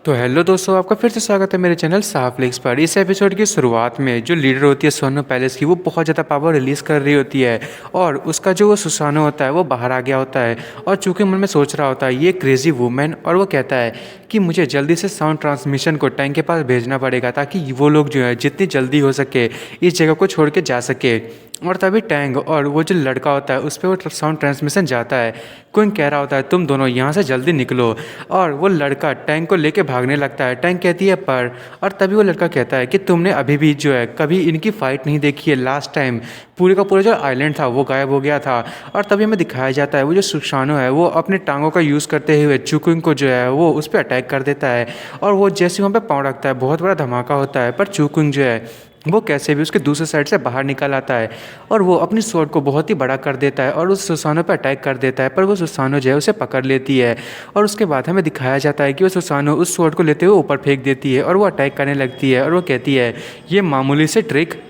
तो हेलो दोस्तों, आपका फिर से स्वागत है मेरे चैनल साफ लिंक्स पर। इस एपिसोड की शुरुआत में जो लीडर होती है सोनो पैलेस की, वो बहुत ज़्यादा पावर रिलीज़ कर रही होती है और उसका जो वो सुसानो होता है वो बाहर आ गया होता है और चूंकि मन में सोच रहा होता है ये क्रेजी वुमेन, और वो कहता है कि मुझे जल्दी से साउंड ट्रांसमिशन को टैंक के पास भेजना पड़ेगा ताकि वो लोग जो है जितनी जल्दी हो सके इस जगह को छोड़ के जा सके। और तभी टैंग और वो जो लड़का होता है उस पर वो साउंड ट्रांसमिशन जाता है। क्विंग कह रहा होता है तुम दोनों यहाँ से जल्दी निकलो, और वो लड़का टैंक को लेके भागने लगता है। टैंक कहती है पर, और तभी वो लड़का कहता है कि तुमने अभी भी जो है कभी इनकी फ़ाइट नहीं देखी है। लास्ट टाइम पूरे का पूरा जो आइलैंड था वो गायब हो गया था। और तभी हमें दिखाया जाता है वो जो सुशानो है वो अपने टांगों का यूज़ करते हुए चुकुंग को जो है वो उस पर अटैक कर देता है। और वो जैसे वहाँ पे पाँव रखता है बहुत बड़ा धमाका होता है, पर चुकुंग जो है वो कैसे भी उसके दूसरे साइड से बाहर निकल आता है और वो अपनी स्वॉर्ड को बहुत ही बड़ा कर देता है और उस सुसानो पर अटैक कर देता है। पर वो सुसानो जो है उसे पकड़ लेती है और उसके बाद हमें दिखाया जाता है कि वो सुसानो उस स्वॉर्ड को लेते हुए ऊपर फेंक देती है और वो अटैक करने लगती है और वो कहती है ये मामूली से ट्रिक।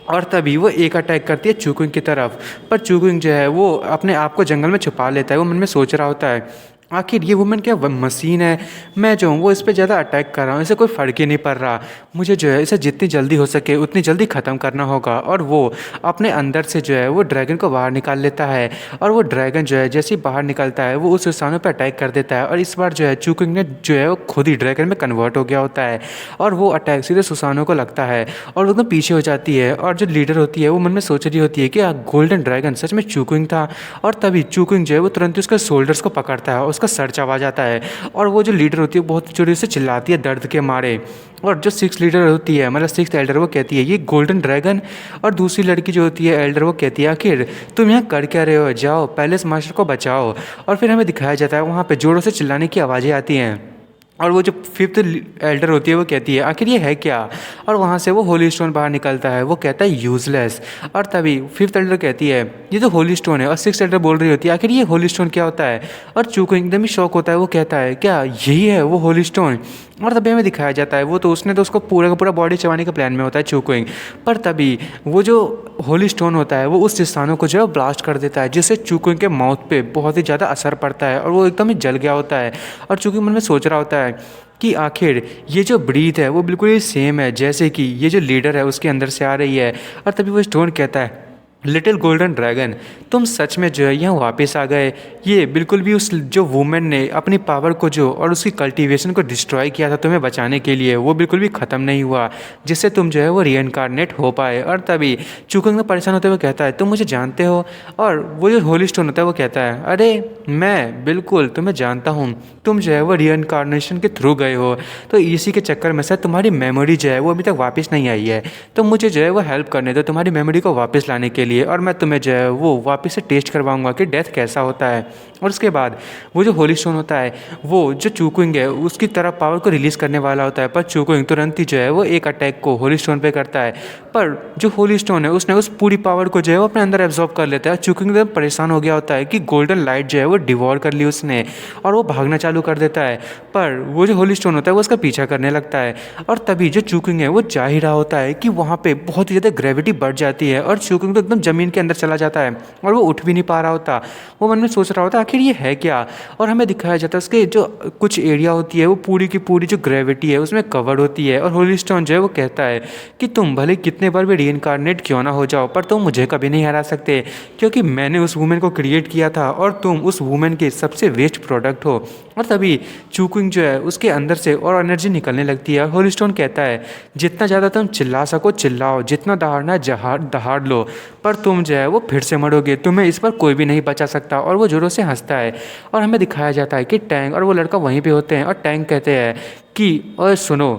और तभी वो एक अटैक करती है चुकुंग की तरफ, पर चुकुंग जो है वो अपने आप को जंगल में छुपा लेता है। वो मन में सोच रहा होता है आखिर ये वुमेन क्या मशीन है, मैं जो हूँ वो इस पर ज़्यादा अटैक कर रहा हूँ, इसे कोई फ़र्क ही नहीं पड़ रहा। मुझे जो है इसे जितनी जल्दी हो सके उतनी जल्दी ख़त्म करना होगा। और वो अपने अंदर से जो है वो ड्रैगन को बाहर निकाल लेता है और वो ड्रैगन जो है जैसे ही बाहर निकलता है वो उस इंसानों पर अटैक कर देता है। और इस बार जो है चुकुंग ने जो है वो खुद ही ड्रैगन में कन्वर्ट हो गया होता है और वो अटैक सीधे सुसानो को लगता है और वो एकदम पीछे हो जाती है। और जो लीडर होती है वो मन में सोच रही होती है कि गोल्डन ड्रैगन सच में चुकुंग था। और तभी चुकुंग जो है वो तुरंत ही उसके शोल्डर्स को पकड़ता है और उसका सर चबा जाता है। और वो जो लीडर होती है बहुत जोर से चिल्लाती है दर्द के मारे। और जो सिक्स लीडर होती है मतलब सिक्स एल्डर, वो कहती है ये गोल्डन ड्रैगन। और दूसरी लड़की जो होती है एल्डर, वो कहती है आखिर तुम यहाँ कर क्या रहे हो, जाओ पैलेस मास्टर को बचाओ। और फिर हमें दिखाया जाता है वहाँ पे जोरों से चिल्लाने की आवाज़ें आती हैं और वो जो फिफ्थ एल्डर होती है वो कहती है आखिर ये है क्या। और वहाँ से वो होली स्टोन बाहर निकलता है, वो कहता है यूज़लेस। और तभी फिफ्थ एल्डर कहती है ये तो होली स्टोन है। और सिक्स एल्डर बोल रही होती है आखिर ये होली स्टोन क्या होता है। और चूको एकदम ही शौक होता है, वो कहता है क्या यही है वो होली स्टोन। और तभी हमें दिखाया जाता है वो तो उसने तो उसको पूरा का पूरा बॉडी चबाने के प्लान में होता है चूकोइंग। पर तभी वो जो होली स्टोन होता है वो उस स्थानों को जो है ब्लास्ट कर देता है, जिससे चूकोइंग के माउथ पे बहुत ही ज़्यादा असर पड़ता है और वो एकदम ही जल गया होता है। और चूकोइंग मन में सोच रहा होता है कि आखिर ये जो ब्रीथ है वो बिल्कुल ही सेम है जैसे कि ये जो लीडर है उसके अंदर से आ रही है। और तभी वो स्टोन कहता है लिटिल गोल्डन ड्रैगन तुम सच में जो है यहाँ वापस आ गए। ये बिल्कुल भी उस जो वुमेन ने अपनी पावर को जो और उसकी कल्टीवेशन को डिस्ट्रॉय किया था तुम्हें बचाने के लिए, वो बिल्कुल भी ख़त्म नहीं हुआ, जिससे तुम जो है वो रीइनकार्नेट हो पाए। और तभी चुकंग परेशान होते हुए कहता है तुम मुझे जानते हो। और वो जो होली स्टोन होता है वो कहता है अरे मैं बिल्कुल तुम्हें जानता हूँ, तुम जो है वो रीइनकार्नेशन के थ्रू गए हो, तो इसी के चक्कर में से तुम्हारी मेमोरी जो है वो अभी तक वापस नहीं आई है। तो मुझे जो है वो हेल्प करने दो तुम्हारी मेमोरी को वापस लाने के लिए, और मैं तुम्हें जो है वो वापस से टेस्ट करवाऊंगा कि डेथ कैसा होता है। और उसके बाद वो जो होली स्टोन होता है वो जो चूकुंग है उसकी तरफ पावर को रिलीज़ करने वाला होता है, पर चूकुंग तुरंत ही जो है वो एक अटैक को होली स्टोन पे करता है। पर जो होली स्टोन है उसने उस पूरी पावर को जो है वो अपने अंदर एब्जॉर्ब कर लेता है। चूकुंग एकदम परेशान हो गया होता है कि गोल्डन लाइट जो है वो डिवॉर कर ली उसने, और वो भागना चालू कर देता है। पर वो जो होली स्टोन होता है वो उसका पीछा करने लगता है। और तभी जो चूकुंग है वो जा ही रहा होता है कि वहाँ पे बहुत ही ज़्यादा ग्रेविटी बढ़ जाती है और चूकुंग तो एकदम ज़मीन के अंदर चला जाता है और वो उठ भी नहीं पा रहा होता। वो मन में सोच रहा होता है आखिर ये है क्या। और हमें दिखाया जाता है उसके जो कुछ एरिया होती है वो पूरी की पूरी जो ग्रेविटी है उसमें कवर्ड होती है। और होली स्टोन जो है वो कहता है कि तुम भले कितने बार भी रीइनकार्नेट क्यों ना हो जाओ, पर तुम मुझे कभी नहीं हरा सकते, क्योंकि मैंने उस वुमेन को क्रिएट किया था और तुम उस वुमेन के सबसे वेस्ट प्रोडक्ट हो। और तभी चूकुंग जो है उसके अंदर से और एनर्जी निकलने लगती है। होली स्टोन कहता है जितना ज़्यादा तुम चिल्ला सको चिल्लाओ, जितना दहाड़ना दहाड़ लो, पर तुम जो है वो फिर से मरोगे, तुम्हें इस पर कोई भी नहीं बचा सकता। और वो जोरों से हंसता है। और हमें दिखाया जाता है कि टैंग और वो लड़का वहीं पे होते हैं और टैंग कहते हैं कि ओए सुनो,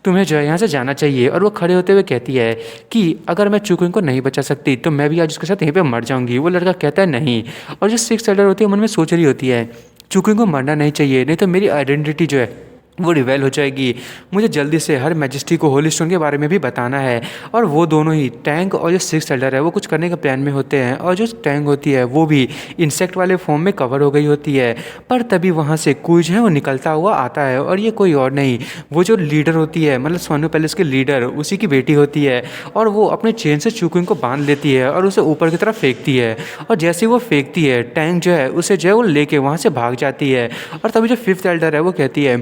तुम्हें जो है यहाँ से जाना चाहिए। और वो खड़े होते हुए कहती है कि अगर मैं चूकुंग को नहीं बचा सकती तो मैं भी आज उसके साथ यहीं पे मर जाऊंगी। वो लड़का कहता है नहीं। और जो सिक्स एल्डर होती है मन में सोच रही होती है चूकुंग को मरना नहीं चाहिए, नहीं तो मेरी आइडेंटिटी जो है वो रिवेल हो जाएगी। मुझे जल्दी से हर मैजेस्टी को होली स्टोन के बारे में भी बताना है। और वो दोनों ही टैंक और जो सिक्स एल्डर है वो कुछ करने के प्लान में होते हैं। और जो टैंक होती है वो भी इंसेक्ट वाले फॉर्म में कवर हो गई होती है। पर तभी वहाँ से कोई जो है वो निकलता हुआ आता है, और ये कोई और नहीं, वो जो लीडर होती है मतलब सोनो पैलेस के लीडर उसी की बेटी होती है। और वो अपने चेन से चूकुंग को बांध लेती है और उसे ऊपर की तरफ फेंकती है। और जैसे ही वो फेंकती है टैंक जो है उसे जो है वो लेके वहाँ से भाग जाती है। और तभी जो फिफ्थ एल्डर है वो कहती है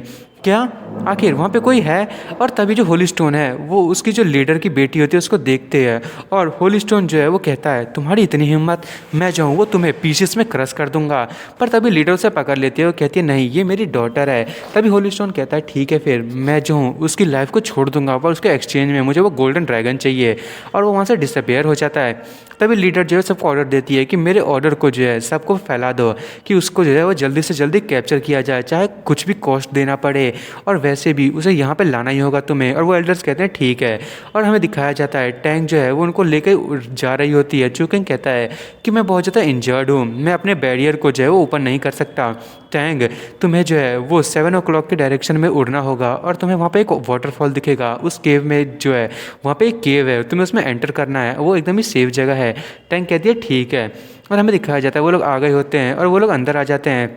क्या आखिर वहाँ पे कोई है? और तभी जो होली स्टोन है वो उसकी जो लीडर की बेटी होती है उसको देखते हैं, और होली स्टोन जो है वो कहता है तुम्हारी इतनी हिम्मत, मैं जो हूँ वो तुम्हें पीसेस में क्रश कर दूंगा। पर तभी लीडर उसे पकड़ लेती है, वो कहती है नहीं ये मेरी डॉटर है। तभी होली स्टोन कहता है ठीक है फिर मैं जो हूँ उसकी लाइफ को छोड़ दूंगा, पर उसके एक्सचेंज में मुझे वो गोल्डन ड्रैगन चाहिए। और वो वहाँ से डिसअपेयर हो जाता है। तभी लीडर जो है सबको ऑर्डर देती है कि मेरे ऑर्डर को जो है सबको फैला दो, कि उसको जो है वो जल्दी से जल्दी कैप्चर किया जाए, चाहे कुछ भी कॉस्ट देना पड़े, और वैसे भी उसे यहाँ पे लाना ही होगा तुम्हें। और वो एल्डर्स कहते हैं ठीक है। और हमें दिखाया जाता है टैंक जो है वो उनको लेकर जा रही होती है। चूकिंग कहता है कि मैं बहुत ज़्यादा इंजर्ड हूँ, मैं अपने बैरियर को जो है वो ओपन नहीं कर सकता। टैंग तुम्हें जो है वो 7 o'clock के डायरेक्शन में उड़ना होगा, और तुम्हें वहाँ पे एक वाटरफॉल दिखेगा, उस केव में जो है वहाँ पे एक केव है, तुम्हें उसमें एंटर करना है, वो एकदम ही सेफ जगह है। टैंक कहती है ठीक है। और हमें दिखाया जाता है वो लोग आ गए होते हैं, और वो लोग अंदर आ जाते हैं,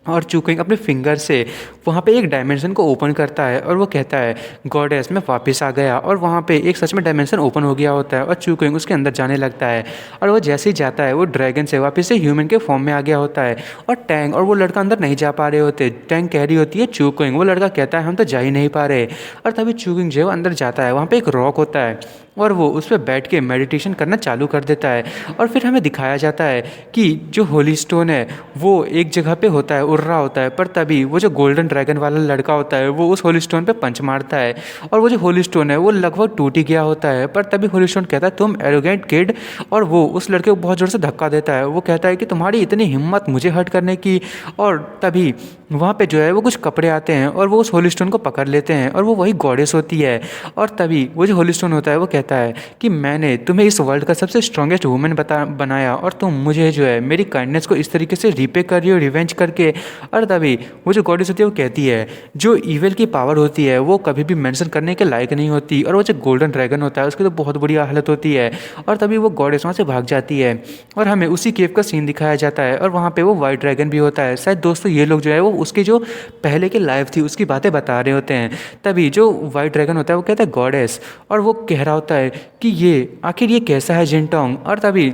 और चूकिंग अपने फिंगर से वहाँ पे एक डायमेंशन को ओपन करता है, और वो कहता है गॉडेस मैं वापस आ गया। और वहाँ पे एक सच में डायमेंशन ओपन हो गया होता है, और चूकिंग उसके अंदर जाने लगता है, और वो जैसे ही जाता है वो ड्रैगन से वापस से ह्यूमन के फॉर्म में आ गया होता है। और टैंग और वो लड़का अंदर नहीं जा पा रहे होते। टैंग कह रही होती है चूकिंग, वो लड़का कहता है हम तो जा ही नहीं पा रहे। और तभी चूकिंग जो है वो अंदर जाता है, वहाँ पे एक रॉक होता है, और वो उस पर बैठ के मेडिटेशन करना चालू कर देता है। और फिर हमें दिखाया जाता है कि जो होली स्टोन है वो एक जगह पे होता है, उड़ रहा होता है, पर तभी वो जो गोल्डन ड्रैगन वाला लड़का होता है वो उस होली स्टोन पे पंच मारता है, और वो जो होली स्टोन है वो लगभग टूट ही गया होता है। पर तभी होली स्टोन कहता है तुम एरोगेंट किड, और वो उस लड़के को बहुत ज़ोर से धक्का देता है। वो कहता है कि तुम्हारी इतनी हिम्मत मुझे हर्ट करने की। और तभी वहाँ पे जो है वो कुछ कपड़े आते हैं, और वो उस होली स्टोन को पकड़ लेते हैं, और वो वही गॉडेस होती है। और तभी वो जो होली स्टोन होता है वो कहता है कि मैंने तुम्हें इस वर्ल्ड का सबसे स्ट्रॉन्गेस्ट वुमेन बनाया, और तुम मुझे जो है मेरी काइंडनेस को इस तरीके से रीपे कर रही हो, रिवेंज करके। और तभी वो जो गॉडेस होती है वो कहती है जो ईविल की पावर होती है वो कभी भी मेंशन करने के लायक नहीं होती, और वो जो गोल्डन ड्रैगन होता है उसकी तो बहुत बुरी हालत होती है। और तभी वो गॉडेस वहाँ से भाग जाती है, और हमें उसी केव का सीन दिखाया जाता है, और वहाँ पे वो वाइट ड्रैगन भी होता है। शायद दोस्तों ये लोग जो है वो उसकी जो पहले की लाइफ थी उसकी बातें बता रहे होते हैं। तभी जो वाइट ड्रैगन होता है वो कहता है गॉडेस, और वो कह रहा होता है कि ये आखिर ये कैसा है जिनटोंग। और तभी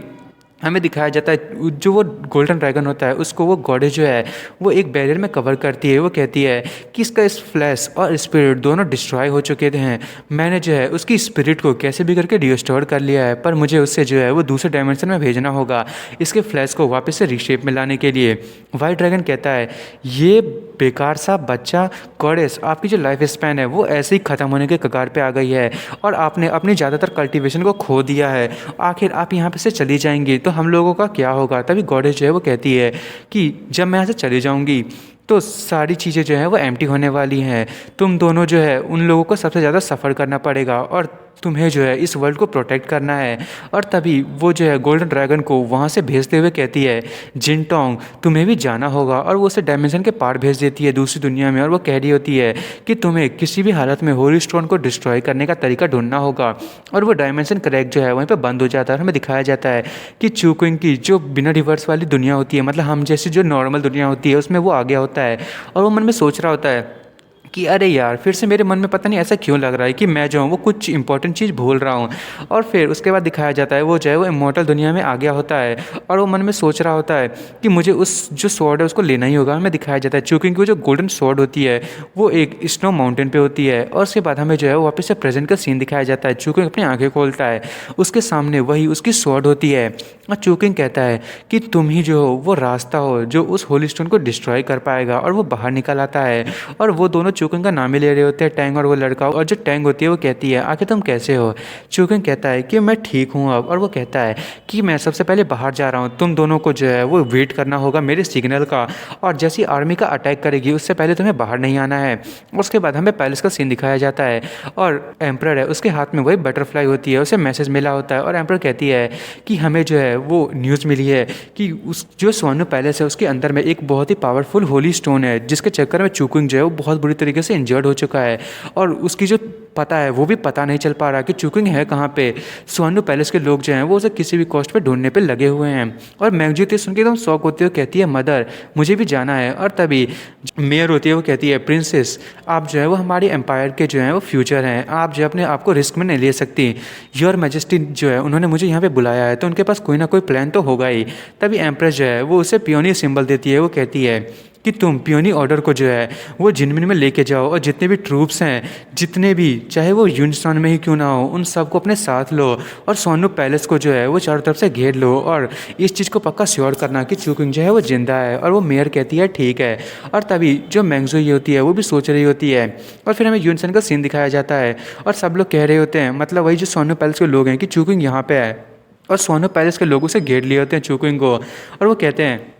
हमें दिखाया जाता है जो वो गोल्डन ड्रैगन होता है उसको वो गॉडेस जो है वो एक बैरियर में कवर करती है। वो कहती है कि इसका इस फ्लैश और स्पिरिट दोनों डिस्ट्रॉय हो चुके हैं, मैंने जो है उसकी स्पिरिट को कैसे भी करके रिस्टोर कर लिया है, पर मुझे उससे जो है वो दूसरे डायमेंशन में भेजना होगा इसके फ्लैश को वापस से रीशेप में लाने के लिए। वाइट ड्रैगन कहता है ये बेकार सा बच्चा, गॉडेस आपकी जो लाइफ स्पैन है वो ऐसे ही ख़त्म होने के कगार पे आ गई है, और आपने अपनी ज़्यादातर कल्टीवेशन को खो दिया है, आखिर आप यहाँ पे से चली जाएंगी तो हम लोगों का क्या होगा। तभी गॉडेस जो है वो कहती है कि जब मैं यहाँ से चली जाऊँगी तो सारी चीज़ें जो है वो एम्प्टी होने वाली हैं, तुम दोनों जो है उन लोगों को सबसे ज़्यादा सफ़र करना पड़ेगा, और तुम्हें जो है इस वर्ल्ड को प्रोटेक्ट करना है। और तभी वो जो है गोल्डन ड्रैगन को वहाँ से भेजते हुए कहती है जिनटोंग तुम्हें भी जाना होगा, और वो उसे डायमेंशन के पार भेज देती है दूसरी दुनिया में। और वो कह रही होती है कि तुम्हें किसी भी हालत में होली स्टोन को डिस्ट्रॉय करने का तरीका ढूंढना होगा। और वो डायमेंशन क्रैक जो है वहीं पर बंद हो जाता है, और हमें दिखाया जाता है कि चूकिंग की जो बिना रिवर्स वाली दुनिया होती है, मतलब हम जैसी जो नॉर्मल दुनिया होती है उसमें वो आ गया होता है, और वो मन में सोच रहा होता है कि अरे यार फिर से मेरे मन में पता नहीं ऐसा क्यों लग रहा है कि मैं जो हूँ वो कुछ इंपॉर्टेंट चीज़ भूल रहा हूँ। और फिर उसके बाद दिखाया जाता है वो जो है वो इमॉर्टल दुनिया में आ गया होता है, और वो मन में सोच रहा होता है कि मुझे उस जो स्वॉर्ड है उसको लेना ही होगा। हमें दिखाया जाता है चूँकि वो जो गोल्डन स्वॉर्ड होती है वो एक स्नो माउंटेन पर होती है, और उसके बाद हमें जो है वो वापस से प्रेजेंट का सीन दिखाया जाता है। चूँकि अपनी आँखें खोलता है, उसके सामने वही उसकी स्वॉर्ड होती है, और चूकिंग कहता है कि तुम ही जो हो वो रास्ता हो जो उस होली स्टोन को डिस्ट्रॉय कर पाएगा। और वो बाहर निकल आता है, और वो दोनों चूकिंग का नाम ही ले रहे होते हैं, टैंग और वो लड़का। और जो टैंग होती है वो कहती है आखिर तुम कैसे हो। चूकिंग कहता है कि मैं ठीक हूँ अब, और वो कहता है कि मैं सबसे पहले बाहर जा रहा हूँ, तुम दोनों को जो है वो वेट करना होगा मेरे सिग्नल का, और जैसी आर्मी का अटैक करेगी उससे पहले तुम्हें बाहर नहीं आना है। उसके बाद हमें पैलेस का सीन दिखाया जाता है, और एम्परर है उसके हाथ में वही बटरफ्लाई होती है, उसे मैसेज मिला होता है, और एम्परर कहती है कि हमें जो है वो न्यूज़ मिली है कि उस जो स्वर्ण पैलेस है उसके अंदर में एक बहुत ही पावरफुल होली स्टोन है, जिसके चक्कर में चूकिंग जो है वो बहुत बुरी तरीके से इंजर्ड हो चुका है, और उसकी जो पता है वो भी पता नहीं चल पा रहा कि चूकिंग है कहाँ पे। स्वर्ण पैलेस के लोग जो हैं वो उसे किसी भी कॉस्ट पे ढूंढने पे लगे हुए हैं, और मैगजीत सुन के एकदम शौक होती है, कहती है मदर मुझे भी जाना है। और तभी मेयर होती है वो कहती है प्रिंसेस आप जो है वो हमारी एम्पायर के जो हैं वो फ्यूचर हैं, आप जो है अपने आप को रिस्क में नहीं ले सकती। योर मैजेस्टी जो है उन्होंने मुझे यहाँ पे बुलाया है तो उनके पास कोई ना कोई प्लान तो होगा ही। तभी एम्प्रेस जो है वो उसे पियोनी सिंबल देती है, वो कहती है कि तुम पियोनी ऑर्डर को जो है वो जिनमिन में लेके जाओ और जितने भी ट्रूप्स हैं, जितने भी, चाहे वो यूनिस्तान में ही क्यों ना हो, उन सबको अपने साथ लो और सोनू पैलेस को जो है वो चारों तरफ से घेर लो और इस चीज़ को पक्का श्योर करना कि चूकिंग जो है वो जिंदा है। और वो मेयर कहती है ठीक है। और तभी जो मैंगजो ये होती है वो भी सोच रही होती है और फिर हमें यूनसन का सीन दिखाया जाता है और सब लोग कह रहे होते हैं, मतलब वही जो सोनू पैलेस के लोग हैं, कि चूकिंग यहाँ पे है। और सोनू पैलेस के लोगों से घेर लिए होते हैं चूकिंग को और वो कहते हैं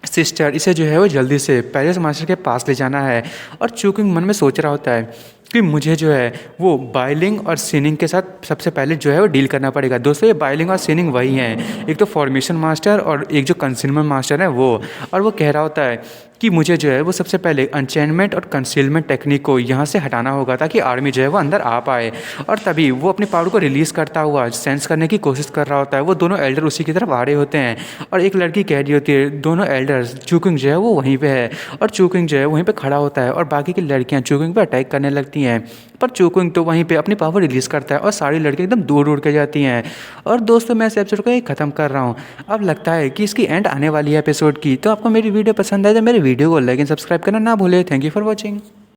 सिस्टर इसे जो है वो जल्दी से पैलेस मास्टर के पास ले जाना है। और चूकिंग मन में सोच रहा होता है कि मुझे जो है वो बाइलिंग और सीनिंग के साथ सबसे पहले जो है वो डील करना पड़ेगा। दोस्तों ये बाइलिंग और सीनिंग वही हैं, एक तो फॉर्मेशन मास्टर और एक जो कंसीलमेंट मास्टर है वो। और वो कह रहा होता है कि मुझे जो है वो सबसे पहले अनचेनमेंट और कंसीलमेंट टेक्निक को यहाँ से हटाना होगा ताकि आर्मी जो है वो अंदर आ पाए। और तभी वो अपने पावर को रिलीज़ करता हुआ सेंस करने की कोशिश कर रहा होता है। वो दोनों एल्डर उसी की तरफ आ रहे होते हैं और एक लड़की कह रही होती है, दोनों एल्डर्स, चूकिंग जो है वो वहीं पे है और चूकिंग जो है वहीं पे खड़ा होता है और बाकी की लड़कियां चूकिंग पे अटैक करने लगती हैं। पर चूकिंग तो वहीं पे अपनी पावर रिलीज़ करता है और सारी लड़कियां एकदम दूर उड़ के जाती हैं। और दोस्तों मैं इस एपिसोड को यही ख़त्म कर रहा हूँ। अब लगता है कि इसकी एंड आने वाली है एपिसोड की। तो आपको मेरी वीडियो पसंद आए तो मेरे वीडियो को लाइक एंड सब्सक्राइब करना ना भूले। Thank you for watching.